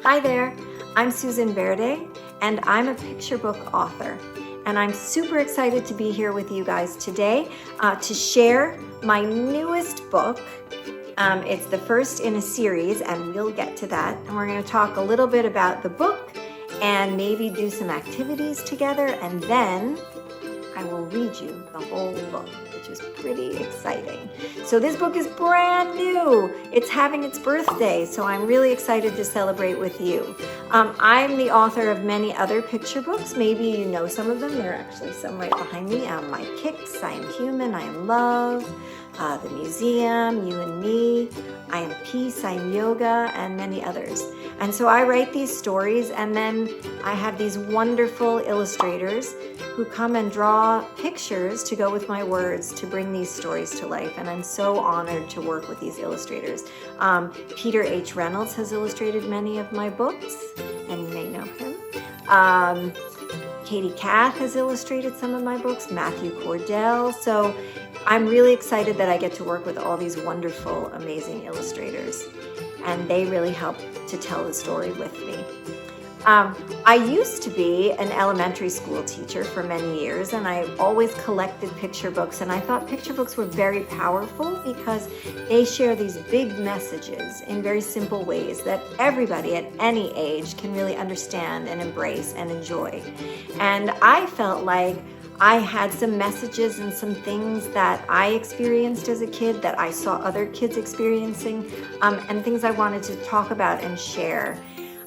Hi there, I'm Susan Verde, and I'm a picture book author. And I'm super excited to be here with you guys today to share my newest book. It's the first in a series, and we'll get to that. And we're going to talk a little bit about the book and maybe do some activities together, and then I will read you the whole book, which is pretty exciting. So this book is brand new. It's having its birthday, so I'm really excited to celebrate with you. I'm the author of many other picture books. Maybe you know some of them. There are actually some right behind me. My Kicks, I Am Human, I Am Love, The Museum, You and Me, I Am Peace, I Am Yoga, and many others. And so I write these stories, and then I have these wonderful illustrators who come and draw pictures to go with my words to bring these stories to life. And I'm so honored to work with these illustrators. Peter H. Reynolds has illustrated many of my books, and you may know him. Katie Cath has illustrated some of my books, Matthew Cordell. So I'm really excited that I get to work with all these wonderful, amazing illustrators, and they really help to tell the story with me. I used to be an elementary school teacher for many years, and I always collected picture books, and I thought picture books were very powerful because they share these big messages in very simple ways that everybody at any age can really understand and embrace and enjoy. And I felt like I had some messages and some things that I experienced as a kid that I saw other kids experiencing, and things I wanted to talk about and share.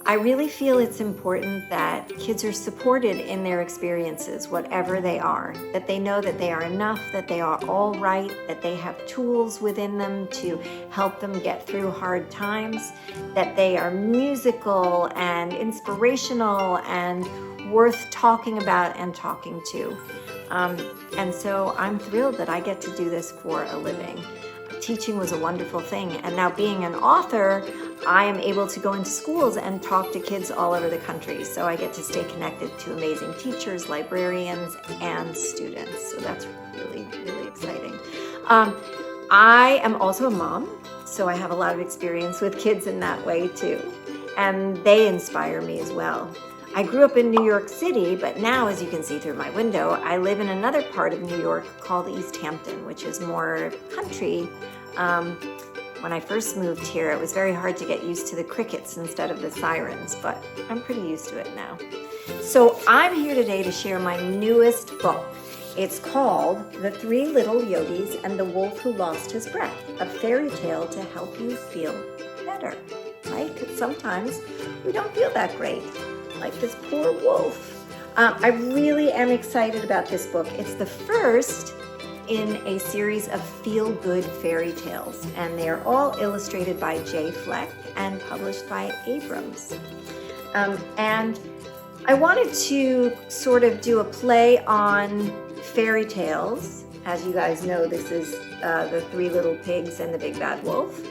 I really feel it's important that kids are supported in their experiences, whatever they are, that they know that they are enough, that they are all right, that they have tools within them to help them get through hard times, that they are musical and inspirational and worth talking about and talking to. And so I'm thrilled that I get to do this for a living. Teaching was a wonderful thing, and now being an author, I am able to go into schools and talk to kids all over the country. So I get to stay connected to amazing teachers, librarians, and students. So that's really, really exciting. I am also a mom, so I have a lot of experience with kids in that way too. And they inspire me as well. I grew up in New York City, but now, as you can see through my window, I live in another part of New York called East Hampton, which is more country. When I first moved here, it was very hard to get used to the crickets instead of the sirens, but I'm pretty used to it now. So I'm here today to share my newest book. It's called The Three Little Yogis and the Wolf Who Lost His Breath, a fairy tale to help you feel better, right? Because sometimes we don't feel that great, like this poor wolf. I really am excited about this book. It's the first in a series of feel-good fairy tales, and they're all illustrated by Jay Fleck and published by Abrams. And I wanted to sort of do a play on fairy tales. As you guys know, this is The Three Little Pigs and the Big Bad Wolf.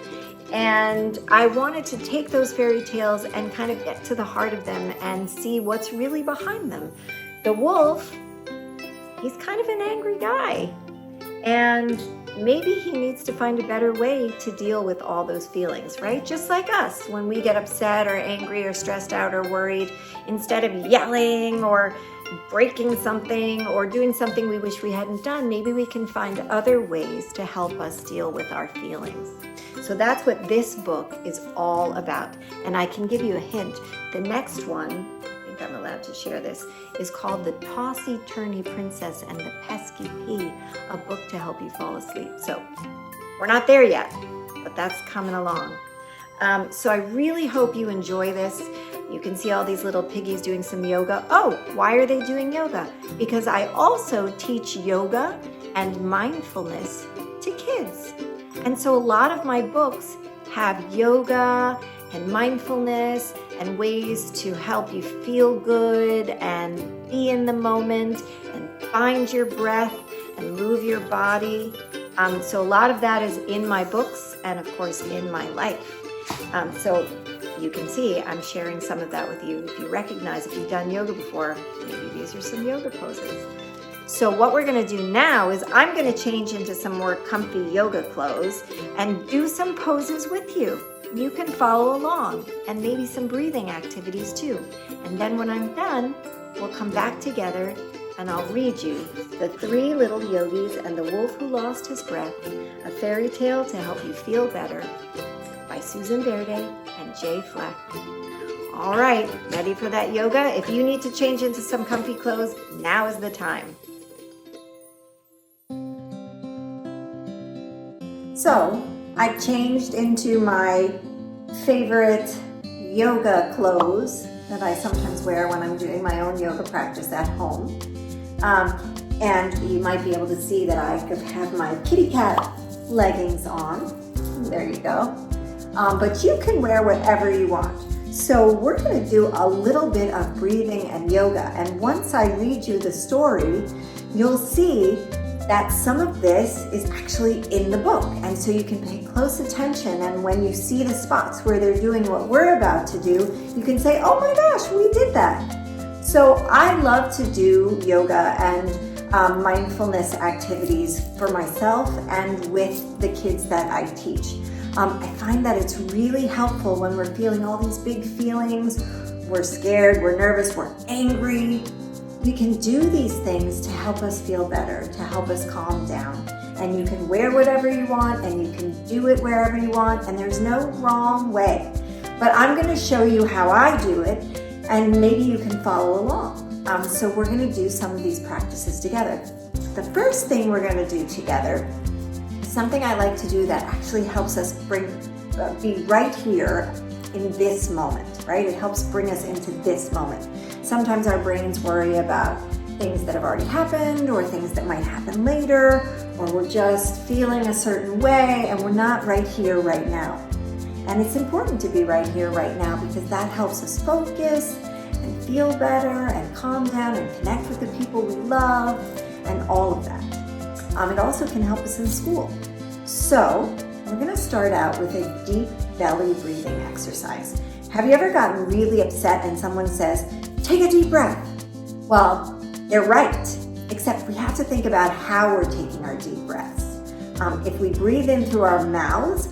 And I wanted to take those fairy tales and kind of get to the heart of them and see what's really behind them. The wolf, he's kind of an angry guy. And maybe he needs to find a better way to deal with all those feelings, right? Just like us, when we get upset or angry or stressed out or worried, instead of yelling or breaking something or doing something we wish we hadn't done, maybe we can find other ways to help us deal with our feelings. So that's what this book is all about. And I can give you a hint. The next one, I think I'm allowed to share this, is called The Tossy-Turny Princess and the Pesky Pea, a book to help you fall asleep. So we're not there yet, but that's coming along. So I really hope you enjoy this. You can see all these little piggies doing some yoga. Oh, why are they doing yoga? Because I also teach yoga and mindfulness to kids. And so a lot of my books have yoga and mindfulness and ways to help you feel good and be in the moment and find your breath and move your body. So a lot of that is in my books and of course in my life. So you can see I'm sharing some of that with you. If you recognize, if you've done yoga before, maybe these are some yoga poses. So what we're gonna do now is I'm gonna change into some more comfy yoga clothes and do some poses with you. You can follow along, and maybe some breathing activities too. And then when I'm done, we'll come back together and I'll read you The Three Little Yogis and the Wolf Who Lost His Breath, a fairy tale to help you feel better, by Susan Verde and Jay Fleck. All right, ready for that yoga? If you need to change into some comfy clothes, now is the time. So, I changed into my favorite yoga clothes that I sometimes wear when I'm doing my own yoga practice at home. And you might be able to see that I could have my kitty cat leggings on. There you go. But you can wear whatever you want. So we're going to do a little bit of breathing and yoga. And once I read you the story, you'll see that some of this is actually in the book. And so you can pay close attention, and when you see the spots where they're doing what we're about to do, you can say, oh my gosh, we did that. So I love to do yoga and mindfulness activities for myself and with the kids that I teach. I find that it's really helpful when we're feeling all these big feelings. We're scared, we're nervous, we're angry. We can do these things to help us feel better, to help us calm down. And you can wear whatever you want, and you can do it wherever you want, and there's no wrong way. But I'm going to show you how I do it, and maybe you can follow along. So we're going to do some of these practices together. The first thing we're going to do together is something I like to do that actually helps us be right here in this moment, right? It helps bring us into this moment. Sometimes our brains worry about things that have already happened or things that might happen later, or we're just feeling a certain way and we're not right here, right now. And it's important to be right here, right now, because that helps us focus and feel better and calm down and connect with the people we love and all of that. It also can help us in school. So we're gonna start out with a deep belly breathing exercise. Have you ever gotten really upset and someone says, take a deep breath? Well, they're right, except we have to think about how we're taking our deep breaths. If we breathe in through our mouths,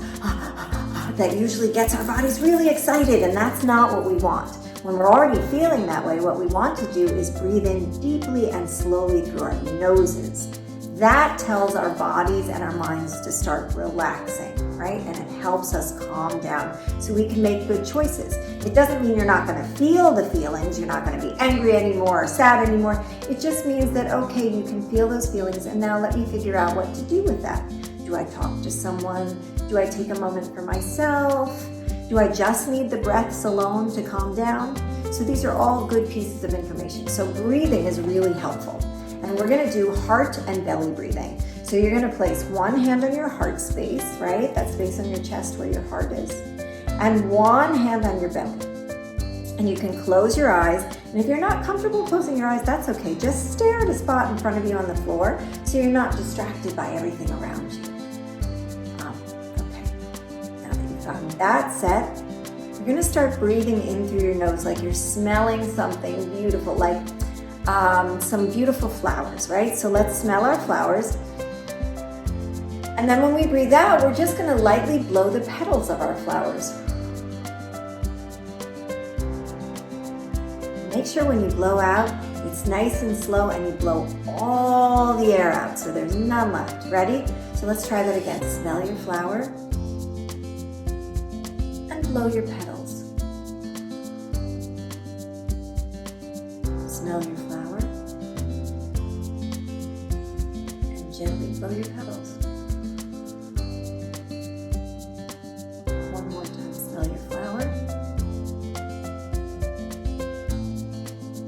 that usually gets our bodies really excited, and that's not what we want. When we're already feeling that way, what we want to do is breathe in deeply and slowly through our noses. That tells our bodies and our minds to start relaxing, right? And it helps us calm down so we can make good choices. It doesn't mean you're not going to feel the feelings, you're not going to be angry anymore or sad anymore. It just means that, okay, you can feel those feelings, and now let me figure out what to do with that. Do I talk to someone? Do I take a moment for myself? Do I just need the breaths alone to calm down? So these are all good pieces of information. So breathing is really helpful. And we're going to do heart and belly breathing. So you're going to place one hand on your heart space, right? That space on your chest where your heart is. And one hand on your belly. And you can close your eyes. And if you're not comfortable closing your eyes, that's okay. Just stare at a spot in front of you on the floor so you're not distracted by everything around you. Okay. Now that you've gotten that set, you're going to start breathing in through your nose like you're smelling something beautiful, like some beautiful flowers, right? So let's smell our flowers. And then when we breathe out, we're just going to lightly blow the petals of our flowers. Make sure when you blow out, it's nice and slow and you blow all the air out so there's none left. Ready? So let's try that again. Smell your flower and blow your petals. Smell your flower and gently blow your petals. One more time. Smell your flower.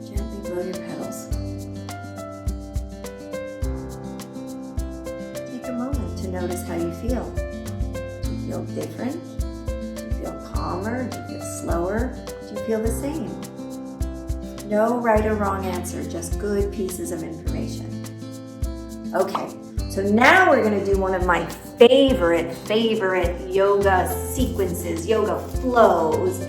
Gently blow your petals. Take a moment to notice how you feel. Do you feel different? Do you feel calmer? Do you feel slower? Do you feel the same? No right or wrong answer, just good pieces of information. Okay, so now we're going to do one of my favorite yoga sequences, yoga flows.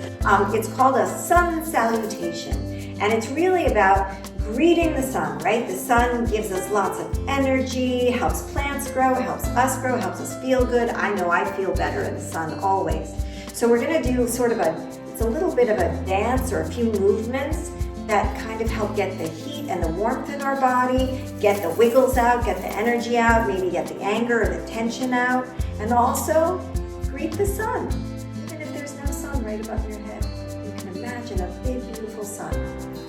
It's called a sun salutation, and it's really about greeting the sun, right? The sun gives us lots of energy, helps plants grow, helps us feel good. I know I feel better in the sun always. So we're gonna do sort of it's a little bit of a dance or a few movements that kind of help get the heat and the warmth in our body, get the wiggles out, get the energy out, maybe get the anger or the tension out, and also greet the sun. Even if there's no sun right above your head, you can imagine a big, beautiful sun.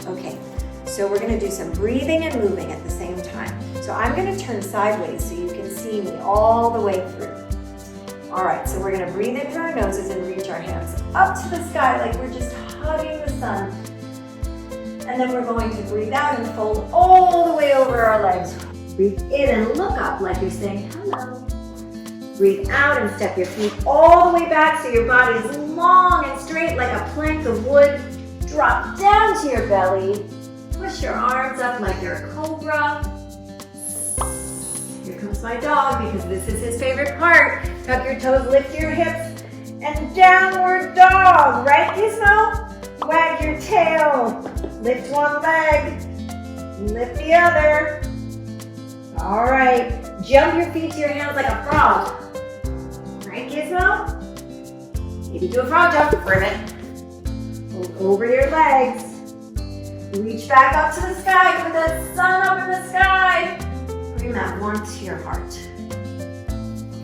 Okay, so we're gonna do some breathing and moving at the same time. So I'm gonna turn sideways so you can see me all the way through. All right, so we're gonna breathe in through our noses and reach our hands up to the sky like we're just hugging the sun. And then we're going to breathe out and fold all the way over our legs. Breathe in and look up like you're saying hello. Breathe out and step your feet all the way back so your body is long and straight like a plank of wood. Drop down to your belly. Push your arms up like you're a cobra. Here comes my dog because this is his favorite part. Tuck your toes, lift your hips, and downward dog. Right, Gizmo? Wag your tail. Lift one leg. Lift the other. All right. Jump your feet to your hands like a frog. Right, Gizmo? Maybe do a frog jump. Ribbit. Hold over your legs. Reach back up to the sky. Put the sun up in the sky. Bring that warmth to your heart.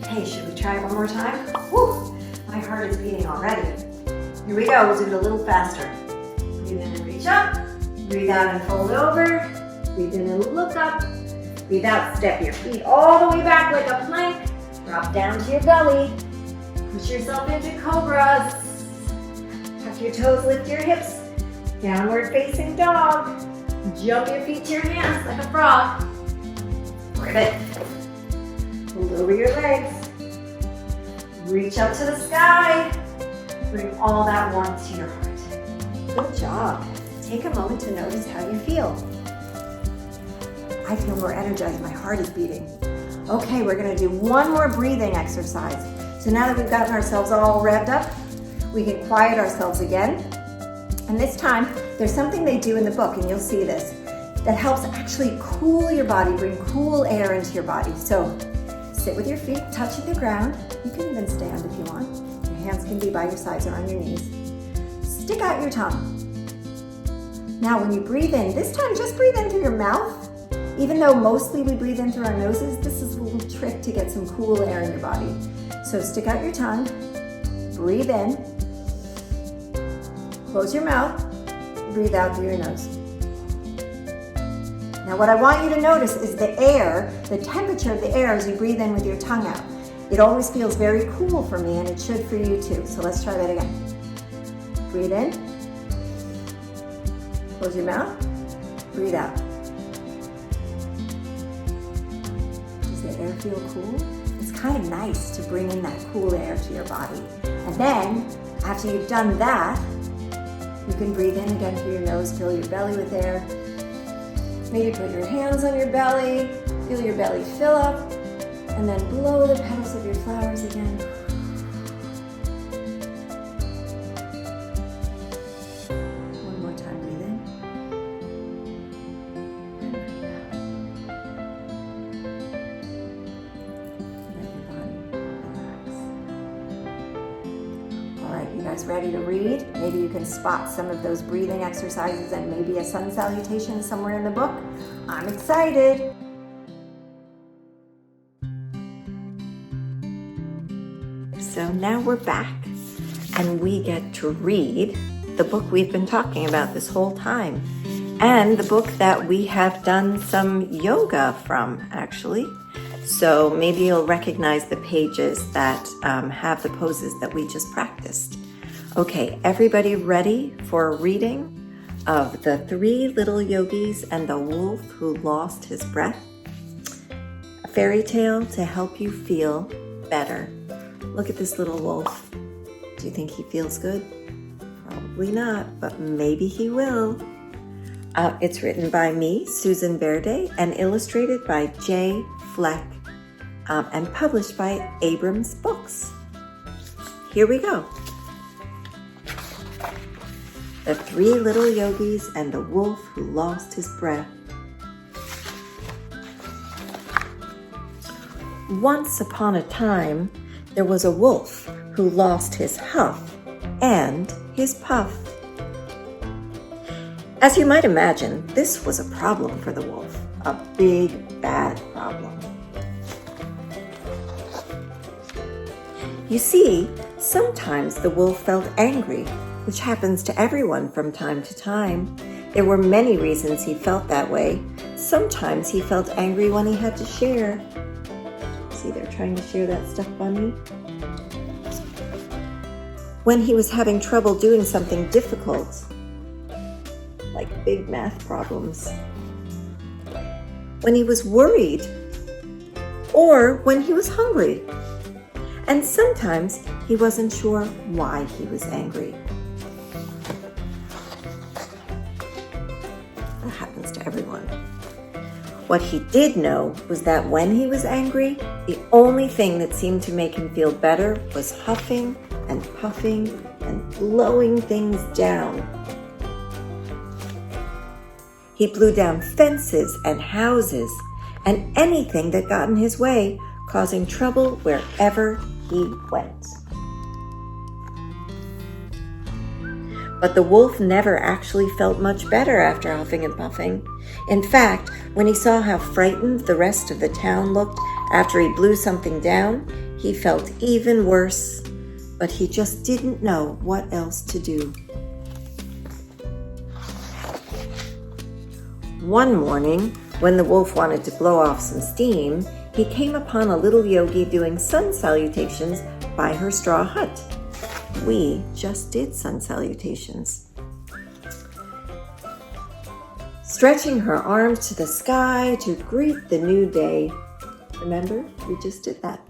Okay, should we try it one more time? Whew, my heart is beating already. Here we go, we'll do it a little faster. Breathe in and reach up. Breathe out and fold over. Breathe in and look up. Breathe out, step your feet all the way back like a plank. Drop down to your belly. Push yourself into cobras. Tuck your toes, lift your hips. Downward facing dog. Jump your feet to your hands like a frog. Ribbit. Hold over your legs. Reach up to the sky. Bring all that warmth to your heart. Good job. Take a moment to notice how you feel. I feel more energized. My heart is beating. Okay, we're going to do one more breathing exercise. So now that we've gotten ourselves all revved up, we can quiet ourselves again. And this time, there's something they do in the book, and you'll see this, that helps actually cool your body, bring cool air into your body. So sit with your feet touching the ground. You can even stand if you want. Your hands can be by your sides or on your knees. Stick out your tongue. Now when you breathe in, this time just breathe in through your mouth. Even though mostly we breathe in through our noses, this is a little trick to get some cool air in your body. So stick out your tongue, breathe in, close your mouth, breathe out through your nose. Now what I want you to notice is the air, the temperature of the air as you breathe in with your tongue out. It always feels very cool for me, and it should for you too. So let's try that again. Breathe in, close your mouth, breathe out. Does the air feel cool? It's kind of nice to bring in that cool air to your body. And then, after you've done that, you can breathe in again through your nose, fill your belly with air. Maybe put your hands on your belly, feel your belly fill up, and then blow the petals of your flowers again. One more time, breathe in. And breathe out. Let your body relax. All right, you guys ready to read? Maybe you can spot some of those breathing exercises and maybe a sun salutation somewhere in the book. I'm excited. So now we're back and we get to read the book we've been talking about this whole time, and the book that we have done some yoga from, actually. So maybe you'll recognize the pages that have the poses that we just practiced. Okay, everybody ready for a reading of The Three Little Yogis and the Wolf Who Lost His Breath? A fairy tale to help you feel better. Look at this little wolf. Do you think he feels good? Probably not, but maybe he will. It's written by me, Susan Verde, and illustrated by J. Fleck, and published by Abrams Books. Here we go. The Three Little Yogis and the Wolf Who Lost His Breath. Once upon a time, there was a wolf who lost his huff and his puff. As you might imagine, this was a problem for the wolf, a big, bad problem. You see, sometimes the wolf felt angry, which happens to everyone from time to time. There were many reasons he felt that way. Sometimes he felt angry when he had to share. See, they're trying to share that stuffed bunny. When he was having trouble doing something difficult, like big math problems. When he was worried, or when he was hungry. And sometimes he wasn't sure why he was angry. That happens to everyone. What he did know was that when he was angry, the only thing that seemed to make him feel better was huffing and puffing and blowing things down. He blew down fences and houses and anything that got in his way, causing trouble wherever he went. But the wolf never actually felt much better after huffing and puffing. In fact, when he saw how frightened the rest of the town looked after he blew something down, he felt even worse. But he just didn't know what else to do. One morning, when the wolf wanted to blow off some steam, he came upon a little yogi doing sun salutations by her straw hut. We just did sun salutations. Stretching her arms to the sky to greet the new day. Remember, we just did that.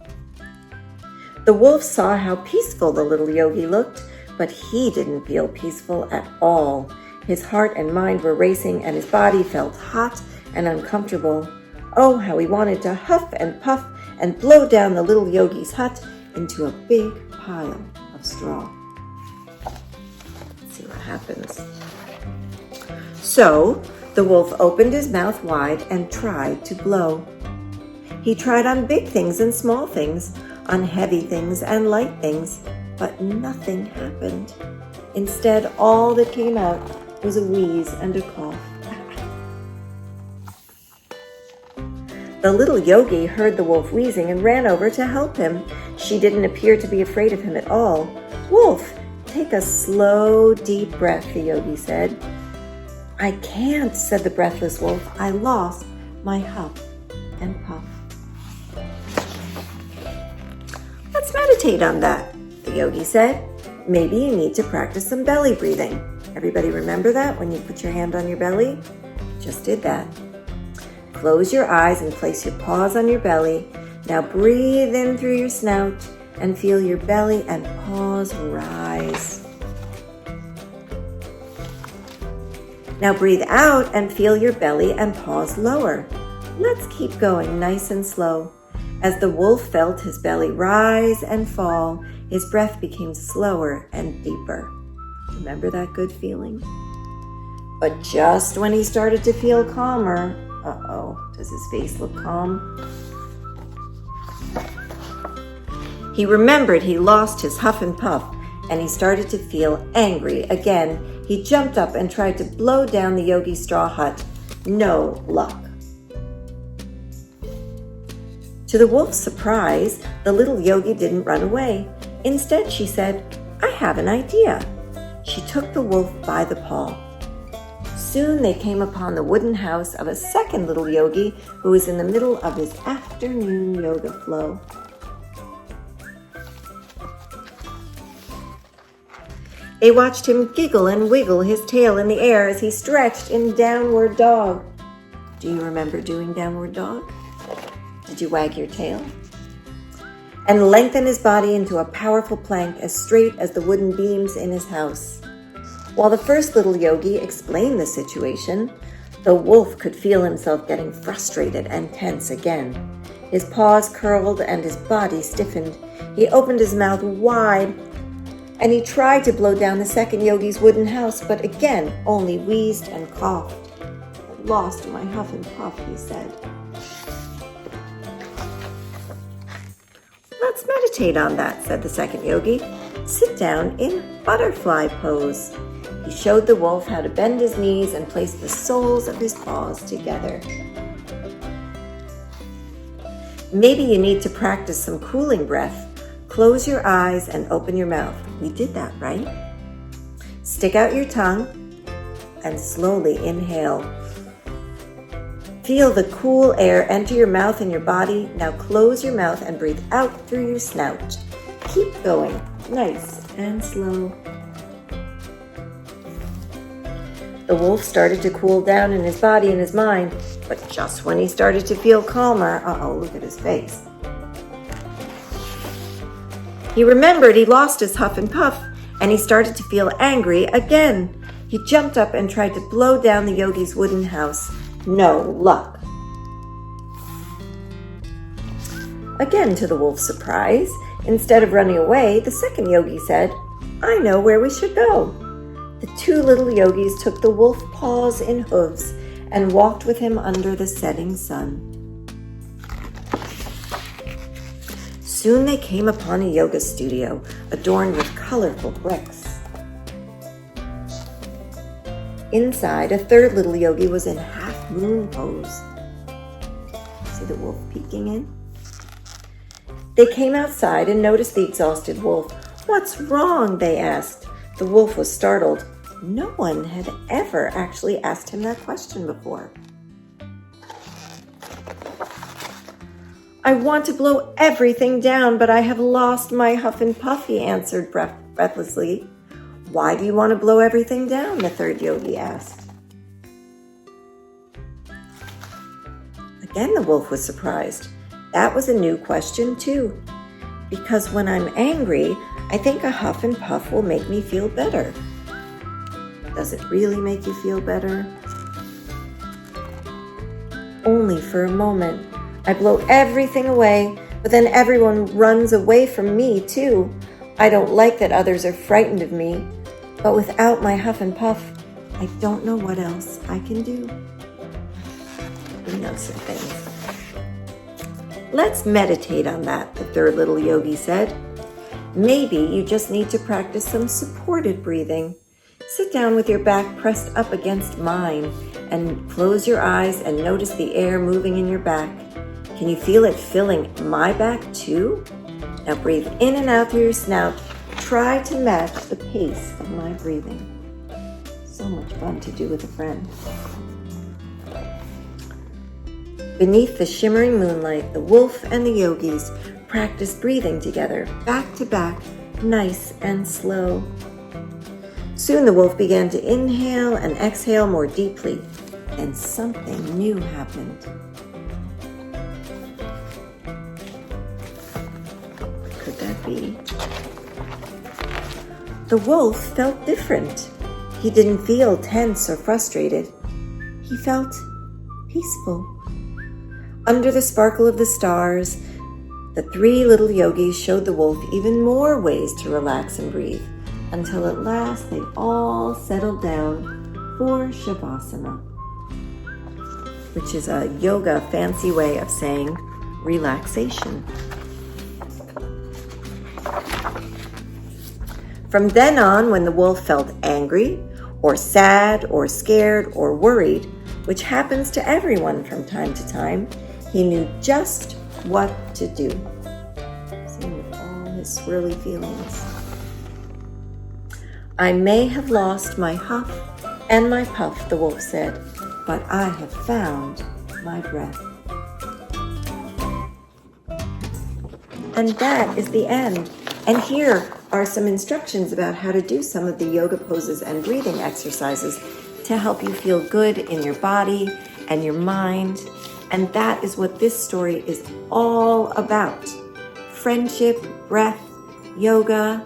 The wolf saw how peaceful the little yogi looked, but he didn't feel peaceful at all. His heart and mind were racing, and his body felt hot and uncomfortable. Oh, how he wanted to huff and puff and blow down the little yogi's hut into a big pile of straw. Let's see what happens. So, the wolf opened his mouth wide and tried to blow. He tried on big things and small things, on heavy things and light things, but nothing happened. Instead, all that came out was a wheeze and a cough. The little yogi heard the wolf wheezing and ran over to help him. She didn't appear to be afraid of him at all. "Wolf, take a slow, deep breath," the yogi said. "I can't," said the breathless wolf. "I lost my huff and puff." "Let's meditate on that," the yogi said. "Maybe you need to practice some belly breathing." Everybody remember that when you put your hand on your belly? Just did that. Close your eyes and place your paws on your belly. Now breathe in through your snout and feel your belly and paws rise. Now breathe out and feel your belly and paws lower. Let's keep going nice and slow. As the wolf felt his belly rise and fall, his breath became slower and deeper. Remember that good feeling? But just when he started to feel calmer, does his face look calm? He remembered he lost his huff and puff, and he started to feel angry again. He jumped up and tried to blow down the yogi's straw hut. No luck. To the wolf's surprise, the little yogi didn't run away. Instead, she said, "I have an idea." She took the wolf by the paw. Soon they came upon the wooden house of a second little yogi who was in the middle of his afternoon yoga flow. They watched him giggle and wiggle his tail in the air as he stretched in downward dog. Do you remember doing downward dog? Did you wag your tail? And lengthen his body into a powerful plank as straight as the wooden beams in his house. While the first little yogi explained the situation, the wolf could feel himself getting frustrated and tense again. His paws curled and his body stiffened. He opened his mouth wide and he tried to blow down the second yogi's wooden house, but again only wheezed and coughed. "I lost my huff and puff," he said. "Let's meditate on that," said the second yogi. "Sit down in butterfly pose." He showed the wolf how to bend his knees and place the soles of his paws together. Maybe you need to practice some cooling breath. Close your eyes and open your mouth. We did that, right? Stick out your tongue and slowly inhale. Feel the cool air enter your mouth and your body. Now close your mouth and breathe out through your snout. Keep going, nice and slow. The wolf started to cool down in his body and his mind, but just when he started to feel calmer, look at his face. He remembered he lost his huff and puff, and he started to feel angry again. He jumped up and tried to blow down the yogi's wooden house. No luck. Again, to the wolf's surprise, instead of running away, the second yogi said, "I know where we should go." The two little yogis took the wolf paws in hooves and walked with him under the setting sun. Soon they came upon a yoga studio adorned with colorful bricks. Inside, a third little yogi was in half moon pose. See the wolf peeking in? They came outside and noticed the exhausted wolf. "What's wrong?" they asked. The wolf was startled. No one had ever actually asked him that question before. "I want to blow everything down, but I have lost my huff and puff," he answered breathlessly. "Why do you want to blow everything down?" the third yogi asked. Again, the wolf was surprised. That was a new question too. "Because when I'm angry, I think a huff and puff will make me feel better." Does it really make you feel better? Only for a moment. I blow everything away, but then everyone runs away from me too. I don't like that others are frightened of me, but without my huff and puff, I don't know what else I can do. We know some things. "Let's meditate on that," the third little yogi said. "Maybe you just need to practice some supported breathing. Sit down with your back pressed up against mine and close your eyes and notice the air moving in your back. Can you feel it filling my back too? Now breathe in and out through your snout. Try to match the pace of my breathing." So much fun to do with a friend. Beneath the shimmering moonlight, the wolf and the yogis practiced breathing together, back to back, nice and slow. Soon the wolf began to inhale and exhale more deeply, and something new happened. What could that be? The wolf felt different. He didn't feel tense or frustrated. He felt peaceful. Under the sparkle of the stars, the three little yogis showed the wolf even more ways to relax and breathe, until at last they all settled down for Shavasana, which is a yoga fancy way of saying relaxation. From then on, when the wolf felt angry or sad or scared or worried, which happens to everyone from time to time, he knew just what to do. Same with all his swirly feelings. "I may have lost my huff and my puff," the wolf said, "but I have found my breath." And that is the end. And here are some instructions about how to do some of the yoga poses and breathing exercises to help you feel good in your body and your mind. And that is what this story is all about. Friendship, breath, yoga,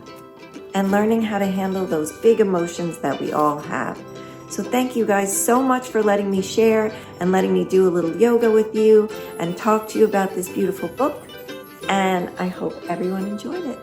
and learning how to handle those big emotions that we all have. So thank you guys so much for letting me share and letting me do a little yoga with you and talk to you about this beautiful book. And I hope everyone enjoyed it.